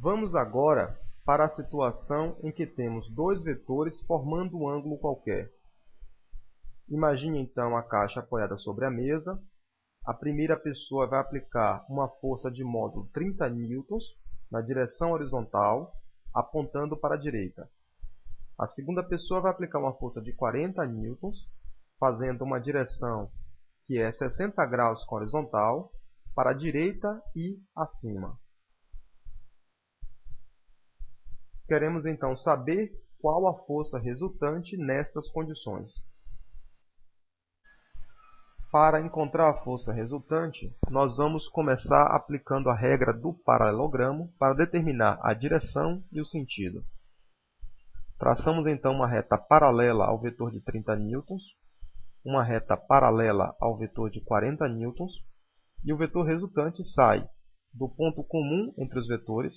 Vamos agora para a situação em que temos dois vetores formando um ângulo qualquer. Imagine então a caixa apoiada sobre a mesa. A primeira pessoa vai aplicar uma força de módulo 30 newtons na direção horizontal, apontando para a direita. A segunda pessoa vai aplicar uma força de 40 newtons, fazendo uma direção que é 60 graus com a horizontal, para a direita e acima. Queremos então saber qual a força resultante nestas condições. Para encontrar a força resultante, nós vamos começar aplicando a regra do paralelogramo para determinar a direção e o sentido. Traçamos então uma reta paralela ao vetor de 30 newtons, uma reta paralela ao vetor de 40 newtons, e o vetor resultante sai do ponto comum entre os vetores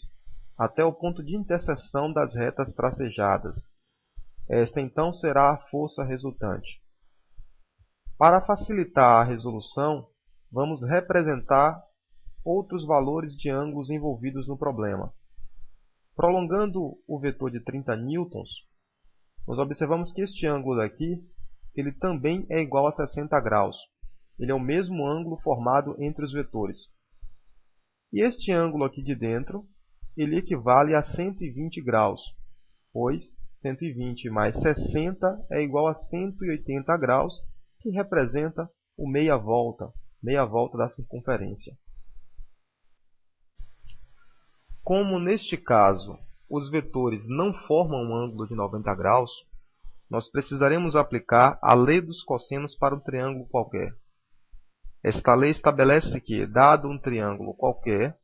até o ponto de interseção das retas tracejadas. Esta então será a força resultante. Para facilitar a resolução, vamos representar outros valores de ângulos envolvidos no problema. Prolongando o vetor de 30 newtons, nós observamos que este ângulo aqui, ele também é igual a 60 graus. Ele é o mesmo ângulo formado entre os vetores. E este ângulo aqui de dentro, ele equivale a 120 graus, pois 120 mais 60 é igual a 180 graus, que representa o meia volta da circunferência. Como neste caso os vetores não formam um ângulo de 90 graus, nós precisaremos aplicar a lei dos cossenos para um triângulo qualquer. Esta lei estabelece que, dado um triângulo qualquer,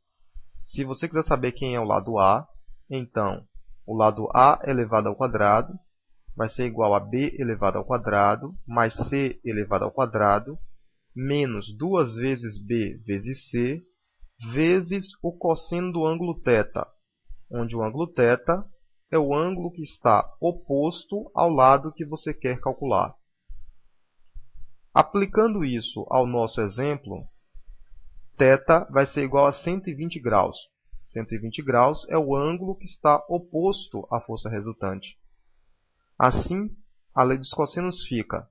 se você quiser saber quem é o lado A, então o lado A elevado ao quadrado vai ser igual a B elevado ao quadrado mais C elevado ao quadrado menos 2 vezes B vezes C vezes o cosseno do ângulo θ, onde o ângulo θ é o ângulo que está oposto ao lado que você quer calcular. Aplicando isso ao nosso exemplo, θ vai ser igual a 120 graus. 120 graus é o ângulo que está oposto à força resultante. Assim, a lei dos cossenos fica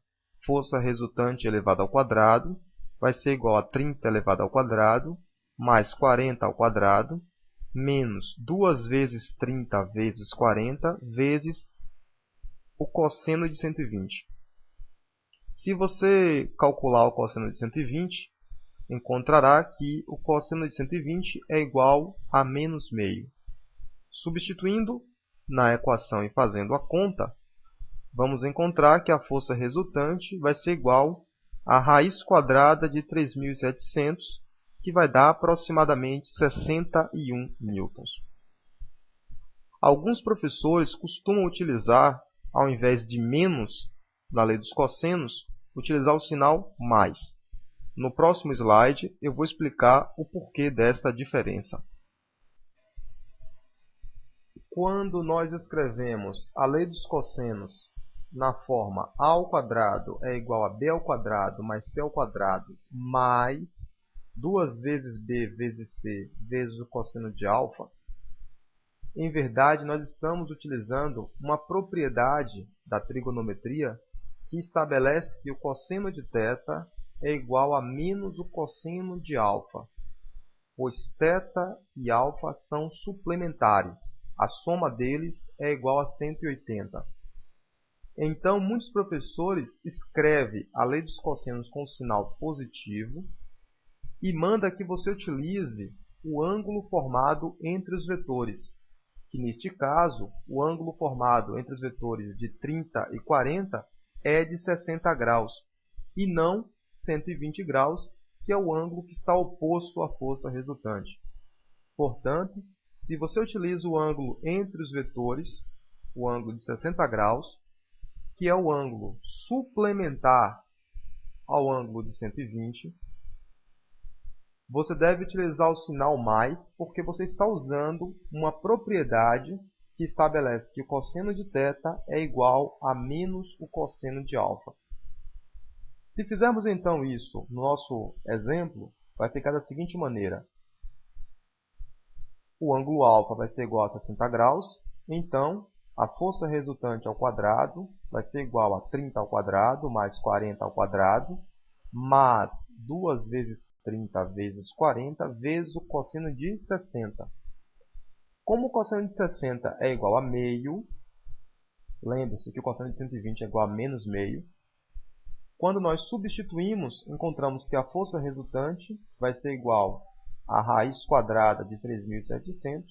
força resultante elevada ao quadrado vai ser igual a 30 elevado ao quadrado mais 40 ao quadrado menos 2 vezes 30 vezes 40 vezes o cosseno de 120. Se você calcular o cosseno de 120, encontrará que o cosseno de 120 é igual a menos meio. Substituindo na equação e fazendo a conta, vamos encontrar que a força resultante vai ser igual à raiz quadrada de 3.700, que vai dar aproximadamente 61 newtons. Alguns professores costumam utilizar, ao invés de menos na lei dos cossenos, utilizar o sinal mais. No próximo slide, eu vou explicar o porquê desta diferença. Quando nós escrevemos a lei dos cossenos na forma a ao quadrado é igual a b ao quadrado mais c ao quadrado mais 2 vezes b vezes c vezes o cosseno de alfa, em verdade, nós estamos utilizando uma propriedade da trigonometria que estabelece que o cosseno de θ é igual a menos o cosseno de alfa, pois θ e alfa são suplementares. A soma deles é igual a 180. Então, muitos professores escrevem a lei dos cossenos com sinal positivo e manda que você utilize o ângulo formado entre os vetores, que neste caso, o ângulo formado entre os vetores de 30 e 40 é de 60 graus, e não 120 graus, que é o ângulo que está oposto à força resultante. Portanto, se você utiliza o ângulo entre os vetores, o ângulo de 60 graus, que é o ângulo suplementar ao ângulo de 120, você deve utilizar o sinal mais, porque você está usando uma propriedade que estabelece que o cosseno de θ é igual a menos o cosseno de alfa. Se fizermos então isso no nosso exemplo, vai ficar da seguinte maneira. o ângulo alfa vai ser igual a 60 graus, então a força resultante ao quadrado vai ser igual a 30 ao quadrado mais 40 ao quadrado, mais 2 vezes 30 vezes 40 vezes o cosseno de 60. Como o cosseno de 60 é igual a meio, lembre-se que o cosseno de 120 é igual a menos meio. Quando nós substituímos, encontramos que a força resultante vai ser igual a raiz quadrada de 3.700.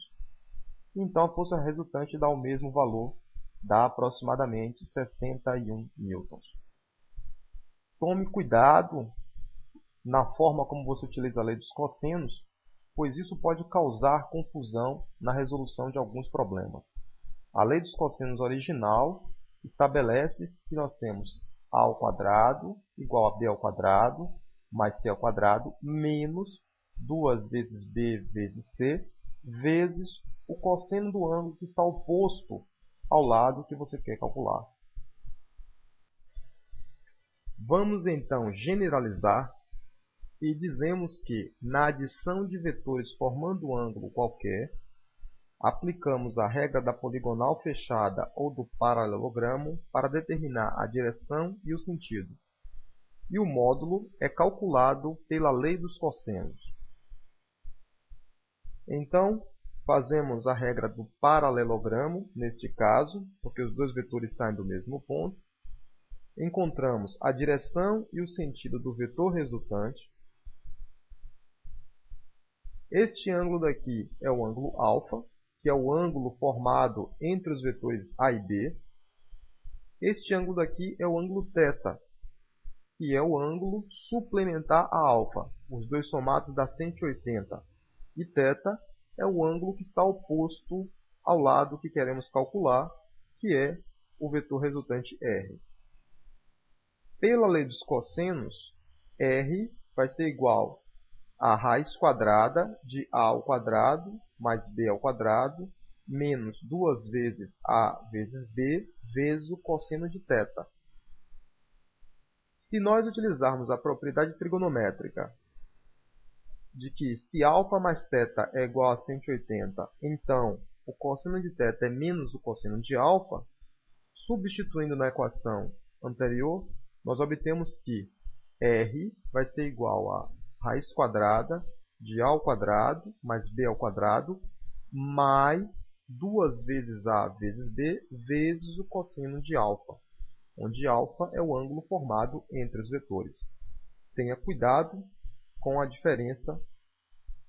Então, a força resultante dá o mesmo valor, dá aproximadamente 61 newtons. Tome cuidado na forma como você utiliza a lei dos cossenos, pois isso pode causar confusão na resolução de alguns problemas. A lei dos cossenos original estabelece que nós temos a ao quadrado igual a b ao quadrado mais c ao quadrado menos 2 vezes b vezes c vezes o cosseno do ângulo que está oposto ao lado que você quer calcular. Vamos então generalizar e dizemos que na adição de vetores formando um ângulo qualquer, aplicamos a regra da poligonal fechada ou do paralelogramo para determinar a direção e o sentido. E o módulo é calculado pela lei dos cossenos. Então, fazemos a regra do paralelogramo, neste caso, porque os dois vetores saem do mesmo ponto. Encontramos a direção e o sentido do vetor resultante. Este ângulo daqui é o ângulo alfa, que é o ângulo formado entre os vetores A e B. Este ângulo daqui é o ângulo θ, que é o ângulo suplementar a alfa. Os dois somados dá 180. E θ é o ângulo que está oposto ao lado que queremos calcular, que é o vetor resultante R. Pela lei dos cossenos, R vai ser igual a raiz quadrada de a ao quadrado mais b ao quadrado menos 2 vezes a vezes b vezes o cosseno de θ. Se nós utilizarmos a propriedade trigonométrica de que se α mais θ é igual a 180, então o cosseno de θ é menos o cosseno de α, substituindo na equação anterior, nós obtemos que R vai ser igual a raiz quadrada de a ao quadrado mais b ao quadrado mais 2 vezes a vezes b vezes o cosseno de α, onde α é o ângulo formado entre os vetores. Tenha cuidado com a diferença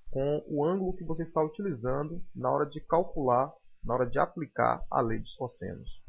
com o ângulo que você está utilizando na hora de calcular, na hora de aplicar a lei dos cossenos.